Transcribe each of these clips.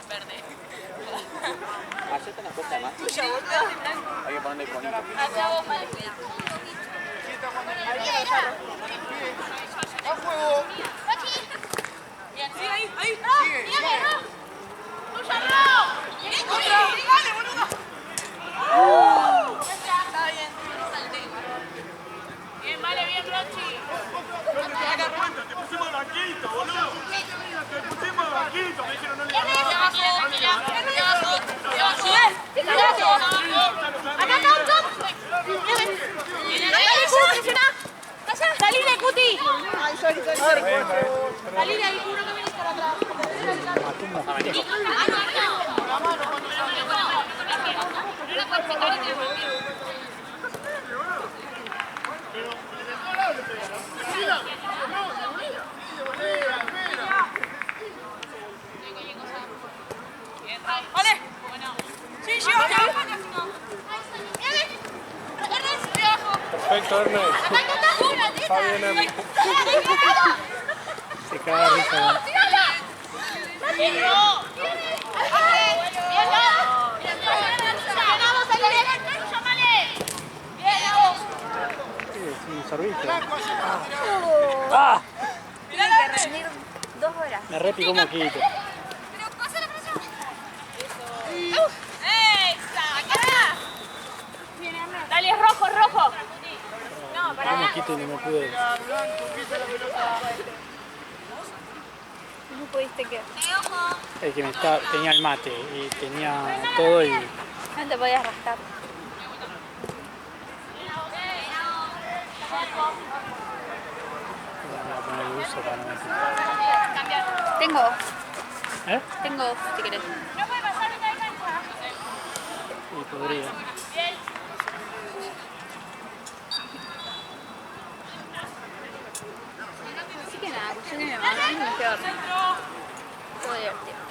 Verde. Hacete una cosa más. Hay que ponerle conito. Allá vos, mal cuidado. ¡A juego! Bien, sí, ahí. Sigue, sigue. ¡Tuya, no! ¡Dale, boludo! Está bien, no salté. Bien, vale, bien, Rochi. Te pusimos banquito, boludo. Te pusimos banquito. Me dijeron no le Acá está, ¡salile, Cuti! Ay, sorry. ¡Salile ahí, uno que viene por atrás! ¡Vale! ¡Sí, lleva! Perfecto, Ernest. Está bien, Ernest. Se caga de risa. Sí, serviste. ¡Ah! Tiene que rendir 2 horas. Me repicó un moquito. Dale, rojo. No, Un para moquito y no me pude. no pudiste que. Es que tenía el mate y tenía todo y No te podías rascar. voy a poner el uso para no meter. Tengo 2. ¿Eh? Tengo 2 si querés. Y podría. Así que nada, pues yo que me mando y me quedo dormida. Todo divertido.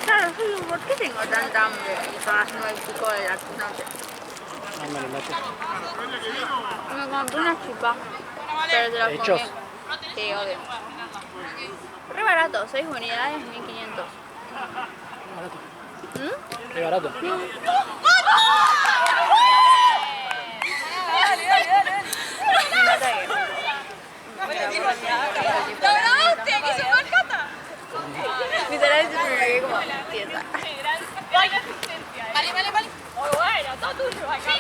Claro, ¿por qué tengo tanta hambre? Son las 9:05 de la noche. No me lo metes. Me compré una chupa. Pero te la ¿Hechos? comí. Sí, obvio. Re barato, 6 unidades, 1500. Barato. ¿Mm? Es barato. Me mata literalmente me quedé como tiesa. Vale. Muy bueno, todo tuyo, acá.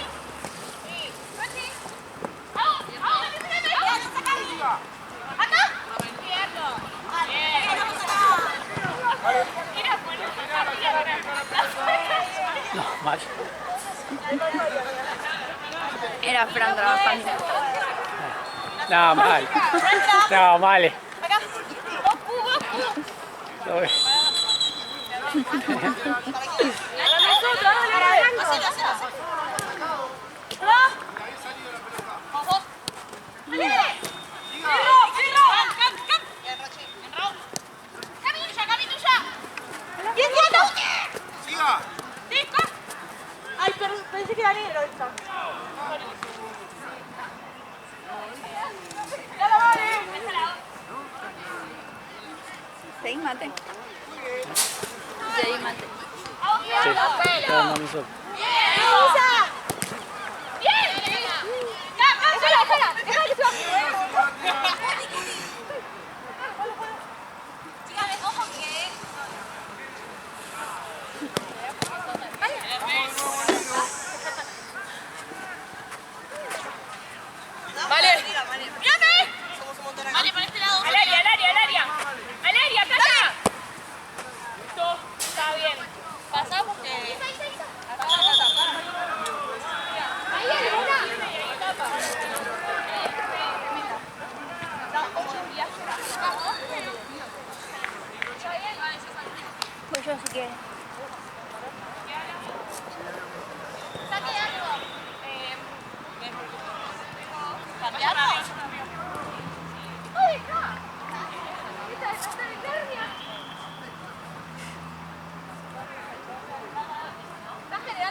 No, mal. Era Fran trabajando. No, mal. No, mal. Lo ves. ¡Siga! Ay, pero pensé que era negro esta. ¿Seguís mate? Seguí mate. Sí, está dando mi sol. Vale. ¡Mírame! Vale, por este lado. Al área, acá. Listo, está bien. Pasamos que...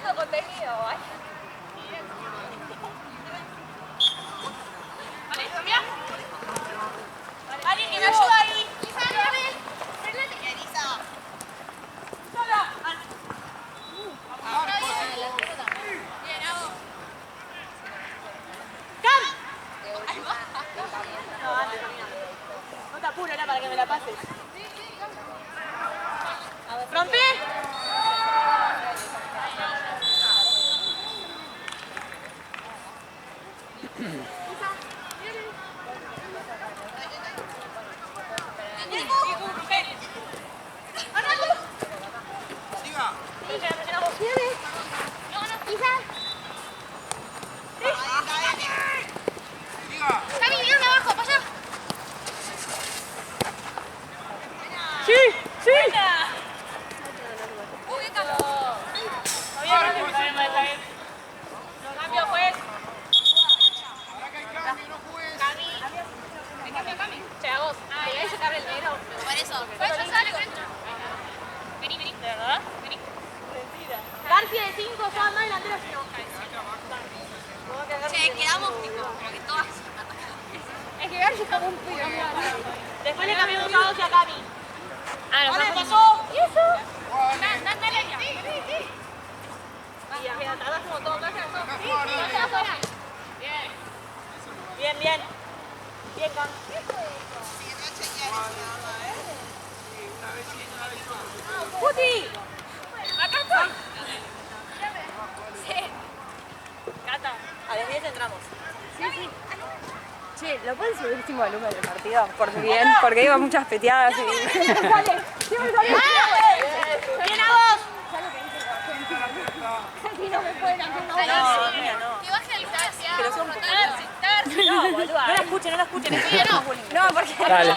creando contenido, ¿vale? Vale, mira. Alguien que me ayuda ahí. No te apures, era para que me la pases. ¿Rompí? ¡Sí! ¡Sí! Lo cambio, pues. Che, a vos. ¿Te voy a sacar el negro? Por eso. Vení, vení. ¿De verdad? Vení. García de 5, ya más delantero si no. Che, quedamos tipo, como que todas Es que García está muy pido. Después le cambiamos a vos y a Cami. Ah, nos ¿Qué vamos. pasó? ¿Y eso? Dale, ya. Y ya, tardás un montón. No se afuera. Bien. Bien, bien. Bien, Cam. ¡Puti! Acá estoy. Sí. Cata. A las 10 entramos. Che, ¿lo puedes subir último volumen del partido? Por bien, porque iba muchas peteadas y... ¡Sale! ¡Bien a vos! Aquí no me pueden hacer No, mira, no. que baje el gracia. Pero son No, boluda. No la escuchen, no la escuchen. Sí, no. No, porque... Dale.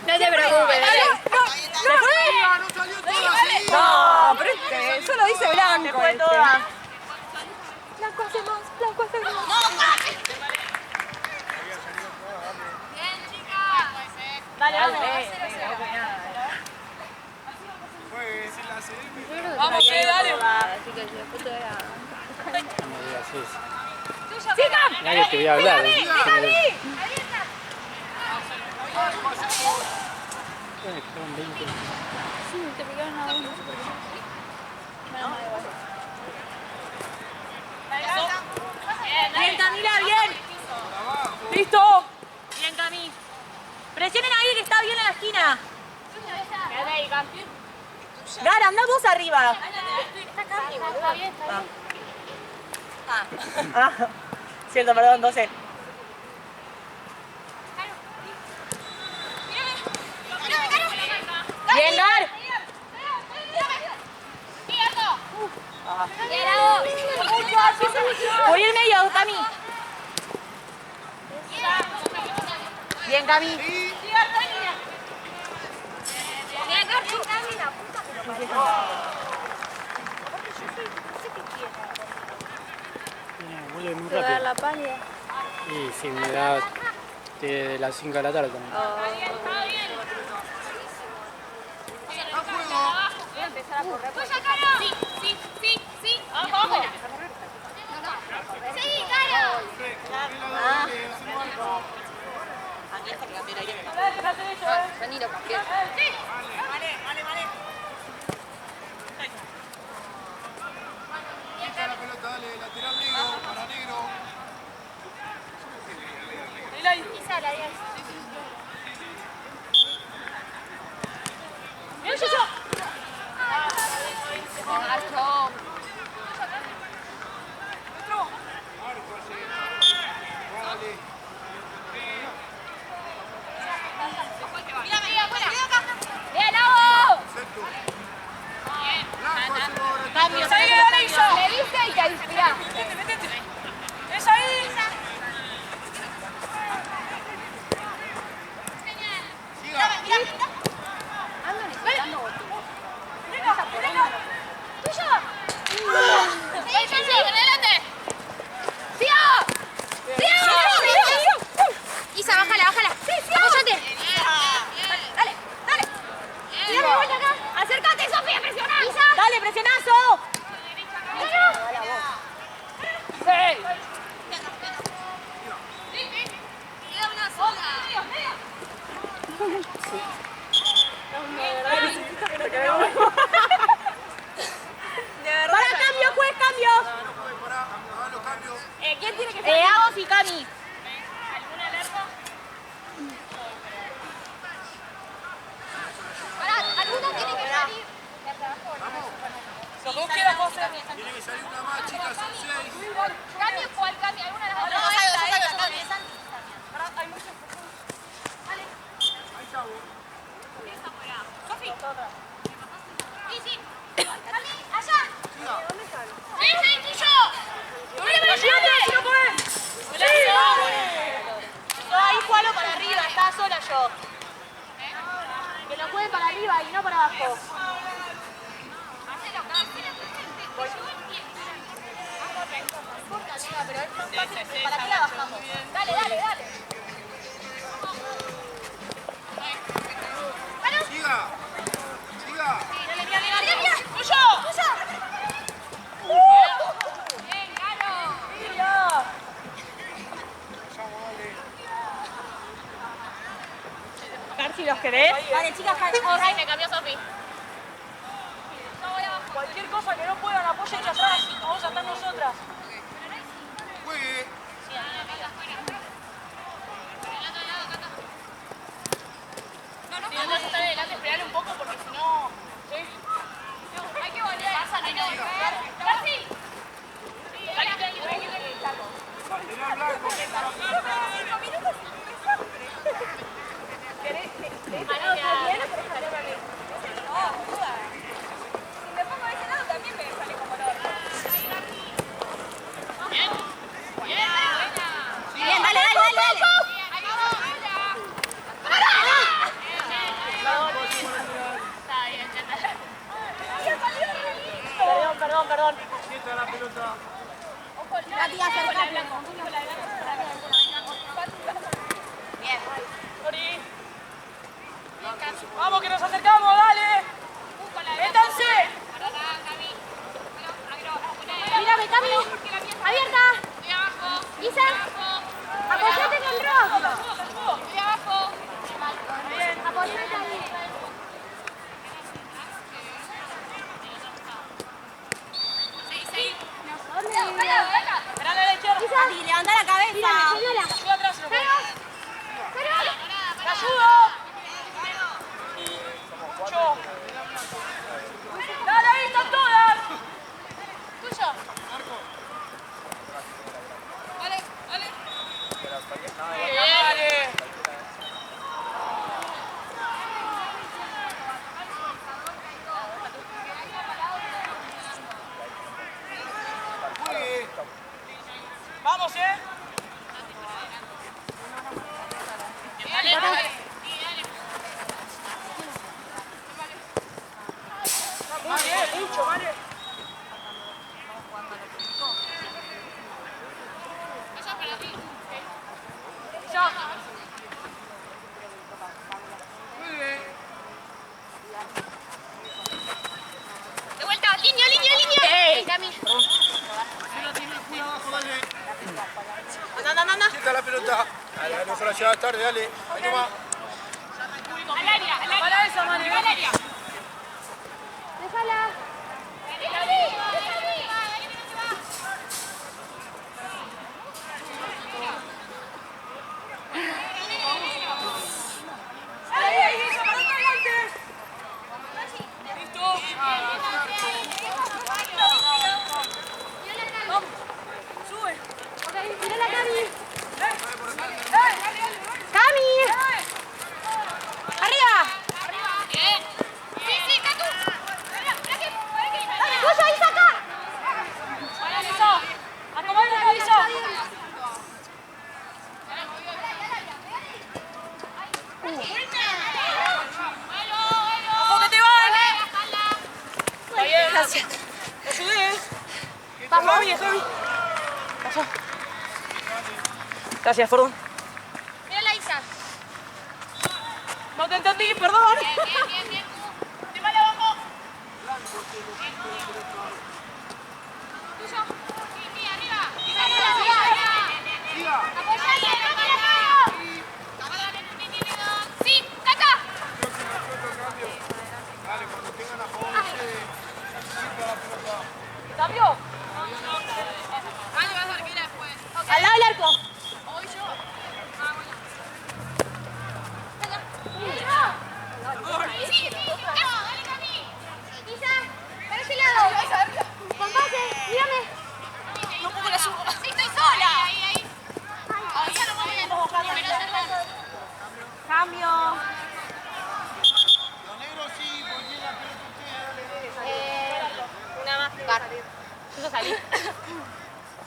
No te preocupes. ¿Se fue? No, pero este, solo dice blanco. Se fue toda. Blanco hacemos, blanco hacemos. Bien, chicas. Dale, vamos. Vamos, dale. Así que si la foto era... No me digas eso. ¡Chica! Nadie te voy a hablar. Fueron 20. Sí, te picaron a uno. Bien, Camila, bien. ¡Listo! Bien, Cami. Presionen ahí que está bien en la esquina. Quédate ahí, Cam. Gara, anda vos arriba. Está Cami, está bien, está bien. Ah, cierto, perdón, 12. Bien, Gar. Voy en medio, Cami. Bien, Cami. Vuelve muy Te va a dar rápido. la pálida. Y sí, me da de las 5 de la tarde también. Voy a empezar a correr. ¡Tuya, Caro! Sí, sí, sí, sí. ¡Ojo! ¡Sí, Caro! Vení, lo cambié. La pelota, dale, lateral negro, para negro. Isa, la 10. Bien, yo. Marcho. Mira, mira, afuera. ¡Bien, Avo! Cambio, ¿sabes qué le hizo? Le viste y te inspirás. ¡Es ahí! ¿Quién tiene que ser? Agos y Cami. ¿Alguna al arco? Pará, alguno tiene que salir. Los dos quieran vos hacer. Tiene que salir una más, chicas, son 6. Cami, ¿cuál Cami? ¿Alguna de las dos? No, yo Pará, hay muchos. Ahí está vos. Sofi. Sí, sí. Cami, allá. ¡Sí, sí, tuyo! ¡Llévate! ¡No podés! Yo ahí jugalo para arriba, estaba sola yo. Que lo juegue para arriba y no para abajo. Pero es más fácil. ¿Para qué la bajamos? Dale, dale, dale. Siga. Siga. Mira, mira. ¡Tuyo! Bien, Galo. Si los querés. Vale, chicas, Ay, me cambió Sofi. Cualquier cosa que no puedan, apoyen atrás. Vamos a estar nosotras. Juegue. Si no te vas a estar adelante, esperale un poco porque si no... hay que volver. Pasa, no hay que volver. Casi. Lateral blanco. Si me pongo de ese lado también me sale como el orto. Bien. Bien. Bien, dale, dale, dale, dale. Está bien, Perdón. Quieta la pelota. Nati, acercate. Bien. Vamos, que nos acercamos, dale. ¡Métanse! Mírame, Cami. Abierta. Estoy abajo. Isa. Apoyate con Rock. Estoy abajo. Apoyate ahí. Esperale a la izquierda. Isa. Levanta la cabeza. Ayuda atrás, loco. ¡Te ayudo! Mucho. ¡Dale, ahí están todas! Tuyo. Vale, vale. Dale. Juegue. Vamos, Dale, dale. Muy bien, mucho, vale. Eso para ti. Ya. Juegue. De vuelta, línea, línea, línea. Cami. Juega abajo, dale. Anda. Quieta la pelota. Dale, dale, ojalá llegar tarde, dale. Ahí nomás. Al área, al área. Para esa, Mane. Al área. Déjala. ¡Ahí, Isa, para adelante! ¡Listo! Vamos, sube. Ok, mira la Cami. ¡Cami! ¡Arriba! Bien. Sí, sí, Catu. ¡Dale, tuyo, Isa, acá! Vale, Isa. Acomódate, Isa. ¡Ojo que te van! Está bien. Gracias. Te ayudé, Vamos, Javi. Pasó. Gracias, perdón. Mira la Isa. No te entendí, perdón. Bien. Te vale abajo. Tuyo. Sí, arriba. Siga. Apoyate, Sí, Cata. Dale, cuando tengan a favor ustedes, siga la pelota. ¿Cambio? Vas a arquera después.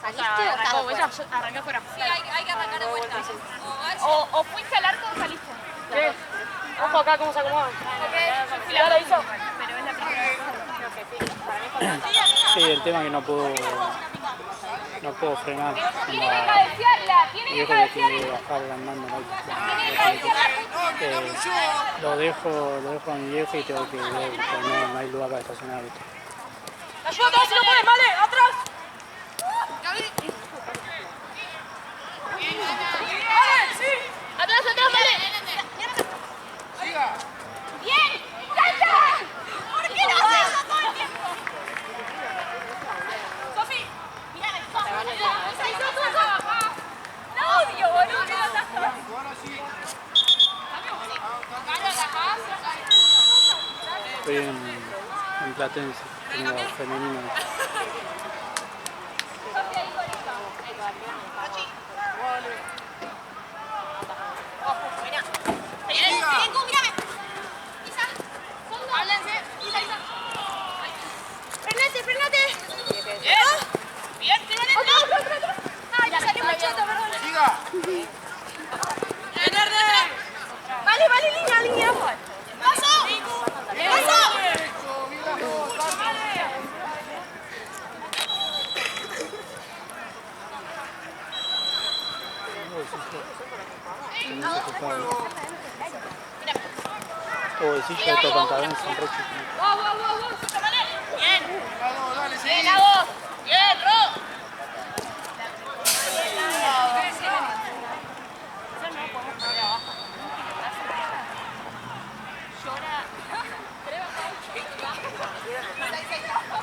¿Saliste o estás afuera? Arranqué fuera. Sí, hay que arrancar de vuelta. O fuiste al arco o saliste. ¿Qué? Ojo acá cómo se acomodan. ¿Ya lo hizo? Pero es la primera vez. Sí, el tema es que no puedo frenar. Tiene que cabecearla, tiene que Dijo que cabecearla. tiene que bajar andando. Lo dejo a mi vieja y tengo que ir, porque no hay lugar para estacionar. ¿Viste? Ayuda atrás si no puedes, vale, atrás. Atrás, vale. Bien, salta. ¿Por qué no haces eso todo el tiempo? Sofi, mirá, no odio, boludo, que no estás. Estoy en Platense, tengo femenino. Frenate. Bien, tira adentro. Ay, ya salió muchacho, perdón. Vale, línea. ¡Paso! O decís que estos pantalones son re chiquitos. Bien, Lago. Bien, Ro.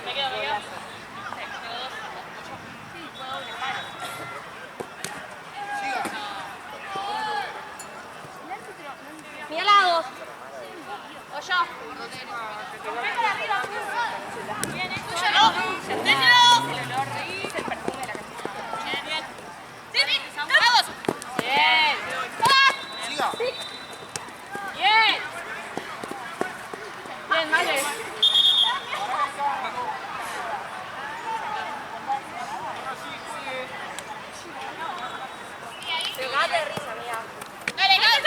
Me quedo. Mira Lagos. O yo. Ven para arriba. Bien, tuyo no. El perfume de la cantina. Bien. Sí, vamos. Bien. Bien, vale. de risa, amiga. Dale, dale.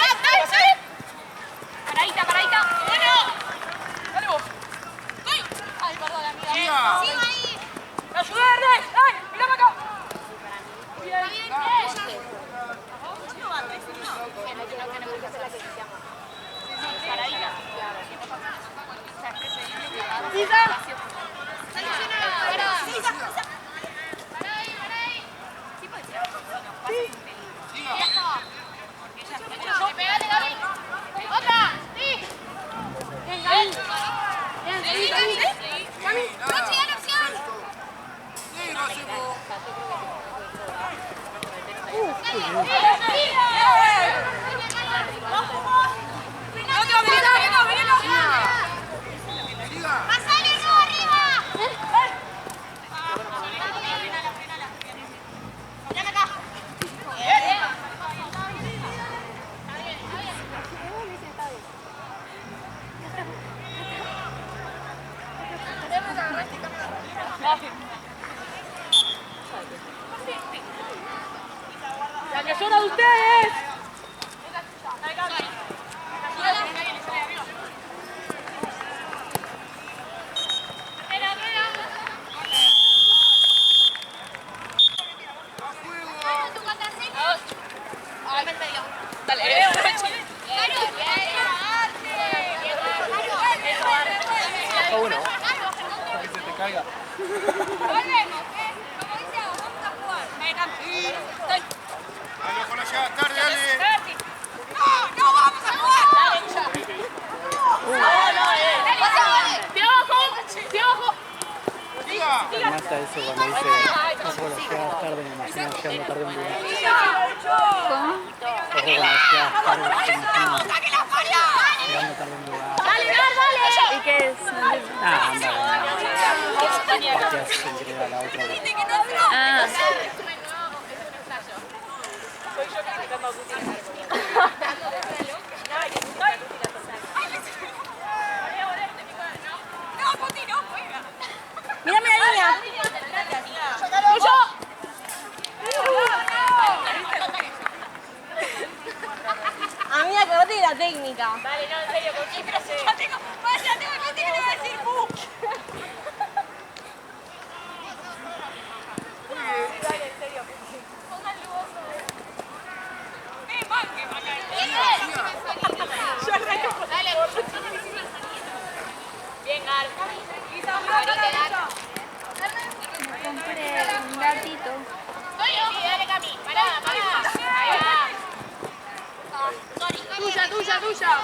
Paradita. Bueno. Dale vos. ¡Ay! Ay, perdón, amiga. Siga. Sigo ahí. ¡Me ayudé, Ernest! ¡Ay! ¡Mirá para acá! Está bien, no tenemos que hacer la que quisiéramos. Paradita. ¡Sisa! Para ahí. Sí, puede ser. Pegale, Gaby. Otra. Sí. Bien, Gaby. Gaby. Rochi, dale opción. ¡Pasale, no, arriba! ¡Ven acá! ¡La que son de ustedes! Me mata eso cuando dice, no puedo llegar tarde, me imagino llegando tarde un lugar. ¿Cómo? Ojo cuando llegas tarde, me imagino llegando tarde un lugar. ¿Y qué es? Ah, anda, ya se entrega la otra vez. Ah, mírame la línea. ¡Tuyo! Sí, pero si ya tengo... Ya tengo el que le voy a decir ¡bu! Dale, en serio. Pónganle vos. Dale. Bien, Gar. Compré un gatito. Dale, Cami. Pará. Ahí va. Tuya.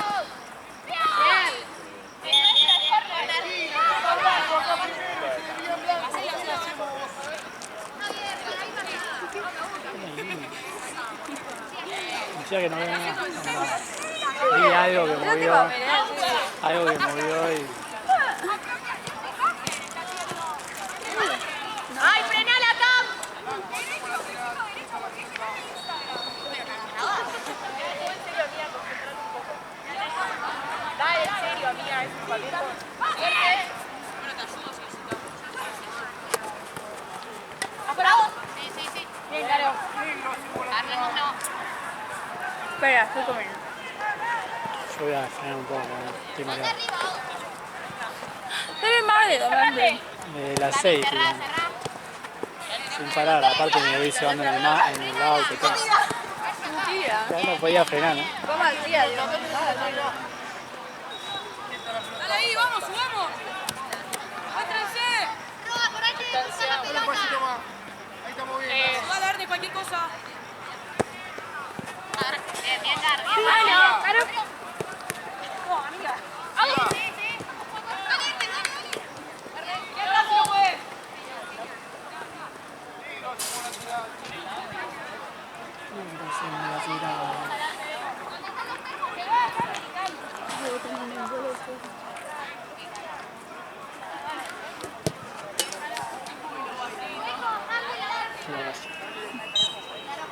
Decía que no venía. Vi algo que movió. Algo que movió y. ¡Ay, frenala, Cam! Dale, en serio, amiga, es un papel. ¿Apurado? Sí. Bien, Caro. No. Espera, estoy comiendo. Yo voy a frenar un poco, estoy mareado. Estoy bien mal de comer. De las 6, sin parar, aparte me voy cebando en el auto y todo. Mentira. Ya no podía frenar, ¿no? ¿Cómo hacía? Dale ahí, vamos, subamos. ¡Muéstrense! Un pasito más. Ahí estamos bien. Se va a dar de cualquier cosa. Bien, Gar. Bueno, claro. ¡Qué rápido, güey!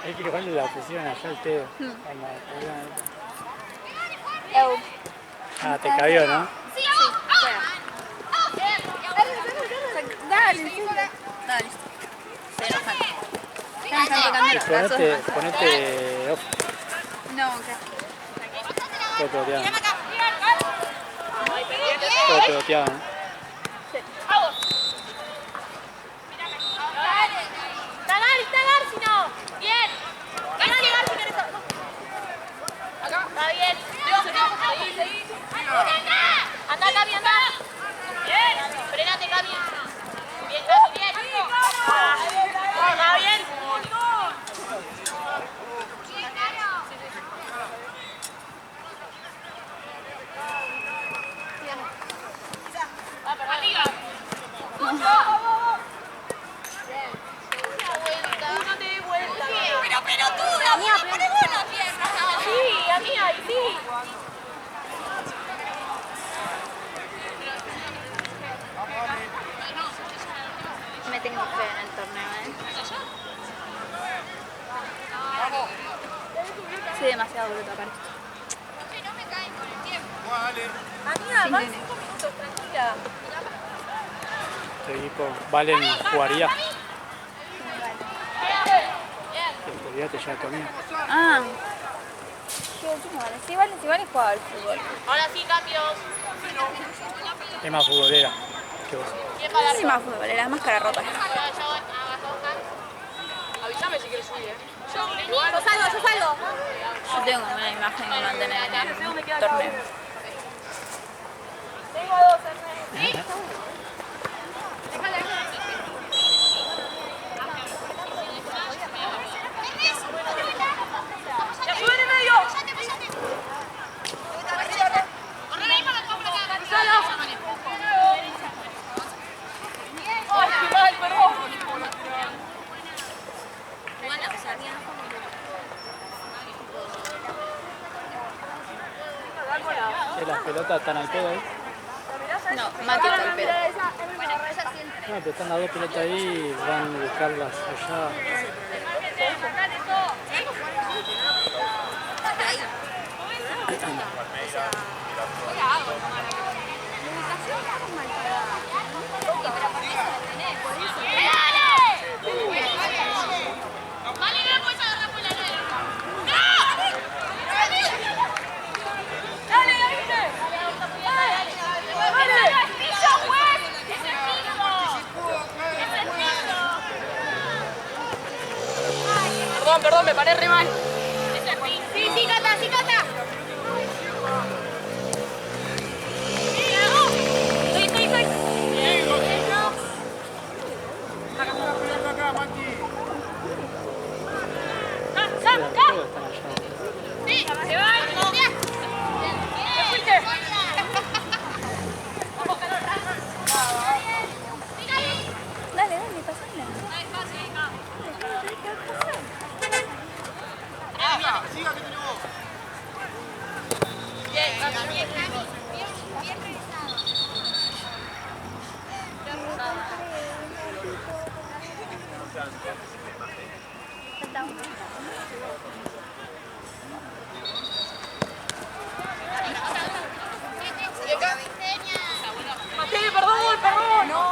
Es que cuando la pusieron allá el pedo. Ah, te cabió, ¿no? Dale, sí. Dale. Se enojan. Están tocando los brazos. Ponete off. No, acá. Todo peloteado. Todo peloteado, ¿no? Está Gar, si no. Bien. Ganale, Gar, si querés. Está bien. Seguí. Anda, Cami, anda. Bien. Frenate, Cami. Bien, Cami, bien. Está bien. Arriba. No te des vuelta. Pero pelotuda, mía, poné vos las piernas. Sí, amiga, y sí. Me tengo fe en el torneo, Soy demasiado bruta para esto. Amiga, van 5 minutos, tranquila. Este equipo, Valen jugaría. Olvídate ya conmigo. Ah. Sí, vale jugar al fútbol. Ahora sí, cambios. Es más futbolera que vos. ¿Quién va a dar? Sí, más futbolera, más cara rota. Yo abajo, Avísame si quieres subir, Yo salgo. Yo tengo una imagen que mantener en el torneo. Tengo dos, Ernest. ¿Sí? ¡Ya sube en el medio! Corre ahí para la compra. ¡Ay, qué mal, perdón! Las pelotas están al pedo ahí. No, Mati está al pedo. No, pero están las dos pelotas ahí y van a buscarlas allá. Perdón, me paré re mal. Sí, Cata, sí, Cata. Estoy. Todos están allá. Sí, se va. ¡Te fuiste! Dale, pasala. Siga que tenemos. Bien revisado. Mateo, perdón. No,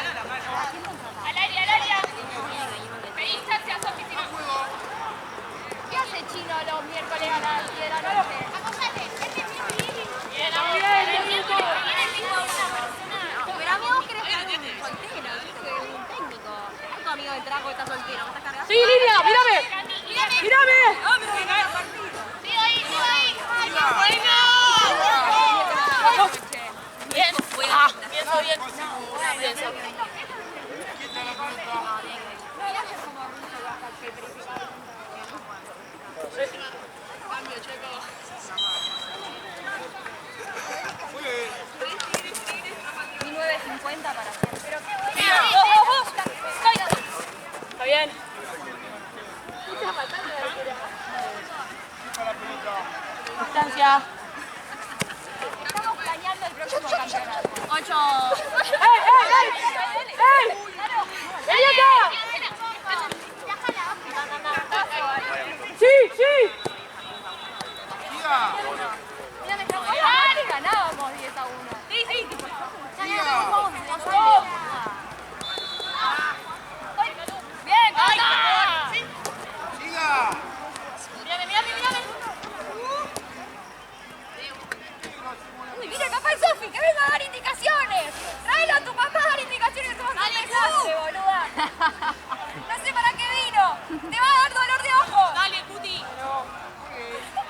Al área. Pedí instancias, Sofi, si no. ¿Qué hace Chino los miércoles a las 10 de la noche? Acosate, Viene el mismo una persona. pero a mí vos querés que un soltero, ¿viste? Que un técnico. Tu amigo del trago está soltero, ¿me estás cargando? Sí, Lilia, mírame. Sigo ahí. ¡Ay, qué bueno! Bien. Bien, Sofi. $19.50 para siempre. Está bien. Distancia. Estamos planeando el próximo campeonato. 8. ¡Ey! ¡Vení acá! ¡Sí! Mira, me tocó antes ganábamos 10-1. Sí. Ya no vamos, no sale. Bien, Cata. Siga. Mírame. Uy, mira, capaz Sofi, que venga a dar indicaciones. Tráelo a tu papá a dar indicaciones. Dale, boluda. No sé para qué vino. Te va a dar dolor de ojo. Dale, Puti.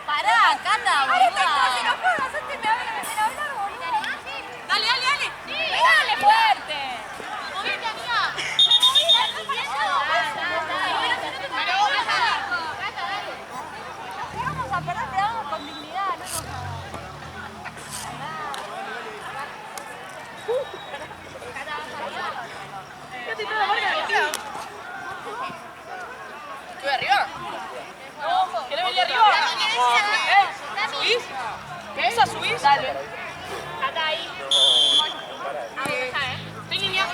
Pará, Cata, Ahora estoy boluda. casi enojada. Antes me hablan de hablar, boluda. Dale. Pegale fuerte. Moviste, amiga. Vamos a perder, pero vamos con dignidad, no nos ¿Estoy arriba? No, ¿querés venir arriba? ¿Subís? ¿Qué? ¿Subís? Dale. Cata ahí. Estoy línea.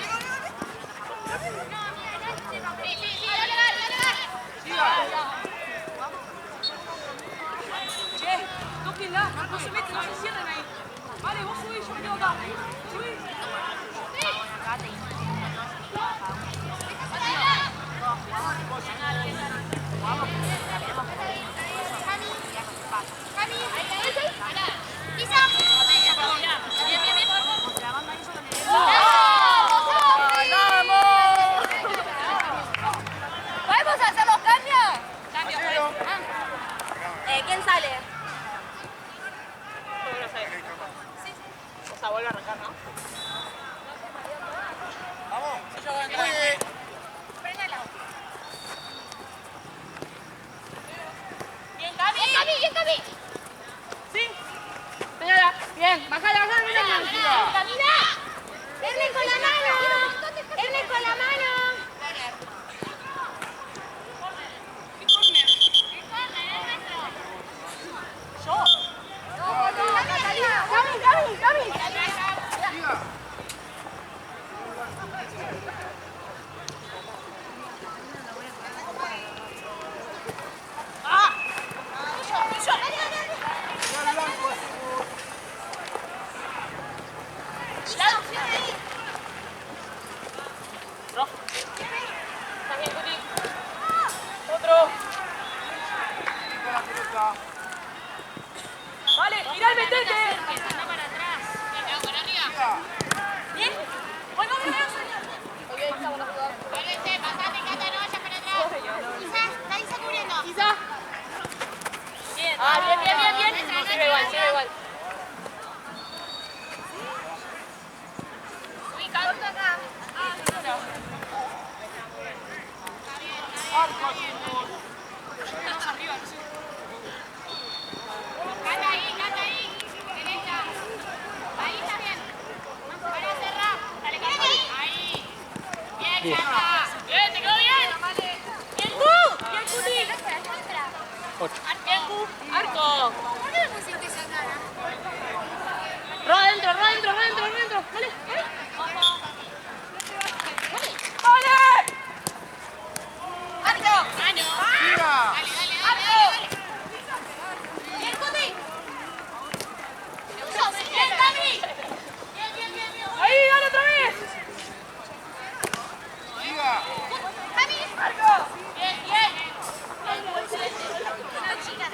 Che, tóquenla, no se meten, no se cierren ahí. Vale, vos subís, yo me quedo acá. Subís. ¿Podemos hacer los cambios? Cambio, ¿Quién sale? O sea, vuelve a arrancar, ¿no? Vamos. Bien, Gaby. Sí. Señora, bien. Bajala. Camina. Erlen con la mano. Pasate, Cata, no vayas para atrás. Isa, está Isa cubriendo. Isa. Bien. Ah, bien. Sigue igual. Corta acá. Cata ahí. Derecha. Ahí está bien. Ahora cerrá. Dale, Cata. Ahí. Bien, Cata. Bien, te quedó bien. Bien, bien, Cuti. Arco. ¿Por qué me pusiste esa cara? Roda adentro. Dale. ¡Arco! Mano. Dale. Bien, Cuti. Bien, Cami. Bien. Ahí, dale otra vez. Cami. Arco. Bien. Una chica.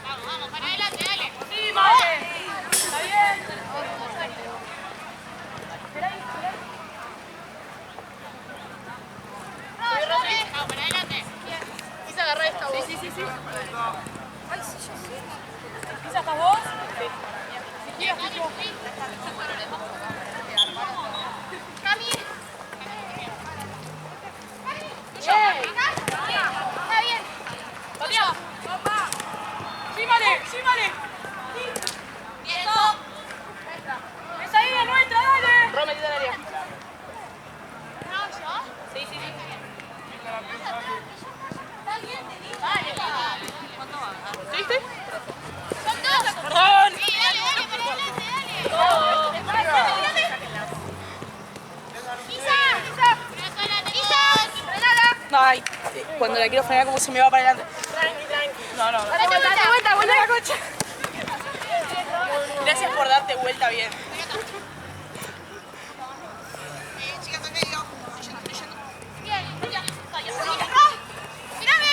Vamos, para adelante, dale. Sí, vale. Está bien. Vamos, para adelante. Isa, agarra esta vos. Sí. Isa, ¿estás vos? Sí. Cami. Está bien. Patea. Sí, vale. Bien. Es ahí, es nuestra, dale. Ro, metida al área. ¿No, yo? Sí. Está bien, te digo. Dale. ¿Cuánto va? ¿Viste? Son dos. Perdón. Sí, dale, para adelante, dale. Isa. Frenala. Ay, cuando la quiero frenar como se me va para adelante. No. Date vuelta la concha. Gracias por darte vuelta bien. Bien. Mírame.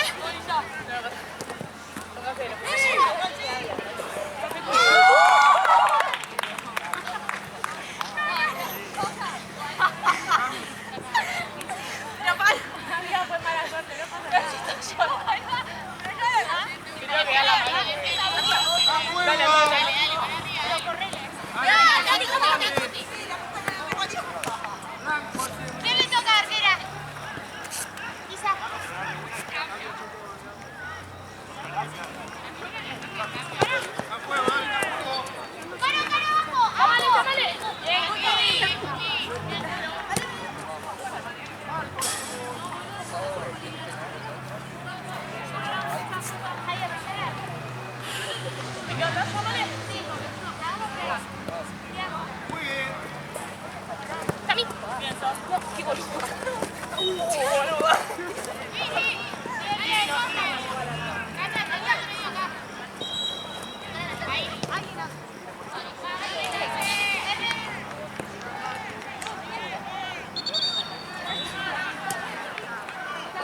Creo que ya la mano. Dale, para arriba. ¿Quién le toca, arquera? Isa. Cara abajo. Dale. Bien, Cuti. Cami. Bien, sos. Qué boludo.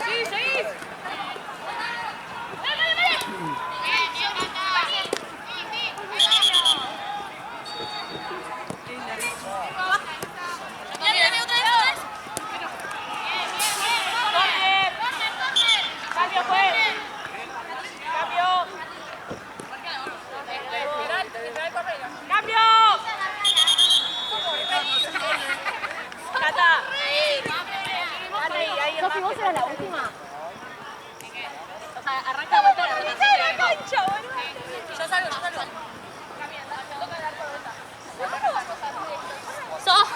Sí, seguís. Cambio, pues. Cambio. ¡Cambio! Cata. Sofi, ¿vos eras la última? O sea, arranca vuelta la rotación de la cancha, boludo. Yo salgo. ¡Sos!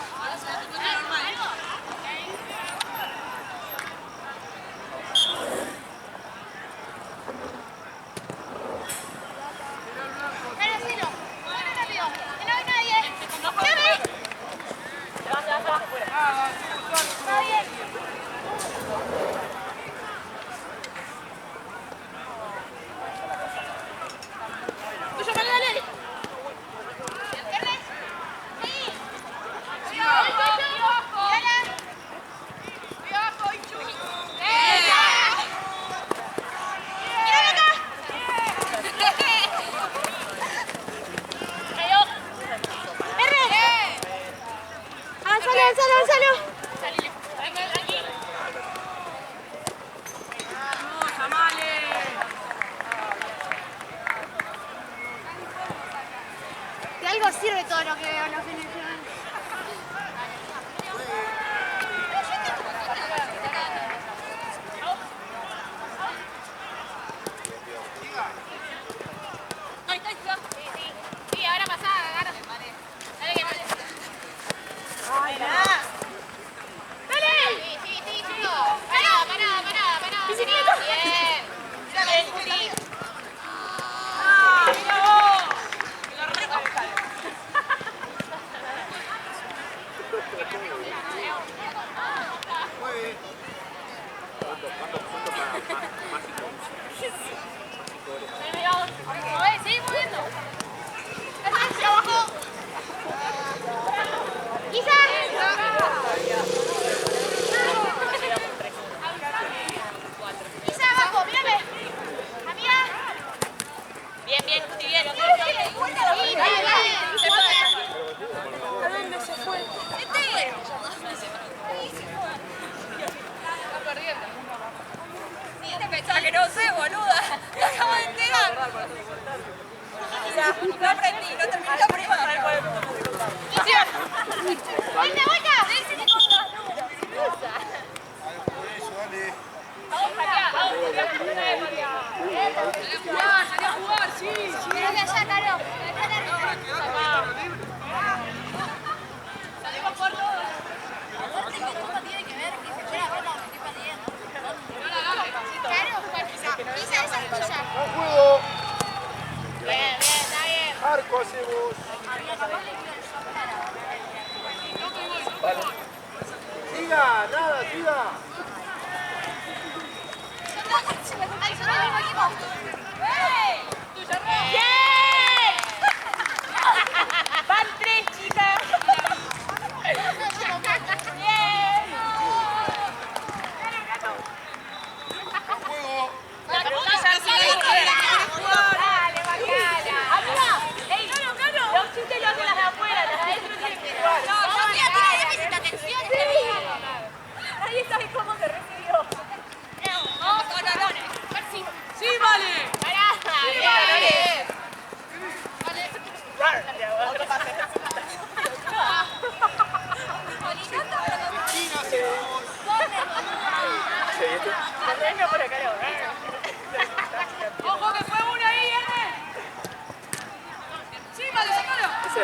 Dale, Ciro. Corre rápido. Que no hay nadie. ¡Llame! Se va. Está bien. una. No aprendí, no terminé la primaria. ¡Vuelta, vuelta! Salí a jugar, sí. Mira de allá, Caro. Salimos por todos. Aparte que Roma tiene que ver que se fuera Roma, me estoy perdiendo. No la agarres, pasito. Claro, ¿cuál pisa? Pisa esa es tuya. juego! Bien, está bien. Arco hacemos. Siga, nada, siga. Ay, son del mismo equipo. ¡Bien! Van 3, chicas. Bien. La cruzas así, Dale, Mariana. Amiga, ey, los chistes los de las de afuera, las de adentro tienen que igual. Sofía tiene déficit de atención. Nadie sabe cómo se recibió. Vamos con varones. Sí, vale. Pará. Esquina hacemos. Andrés por acá, Ojo que fue una ahí, Erne. Sí, vale, sacalo. Ese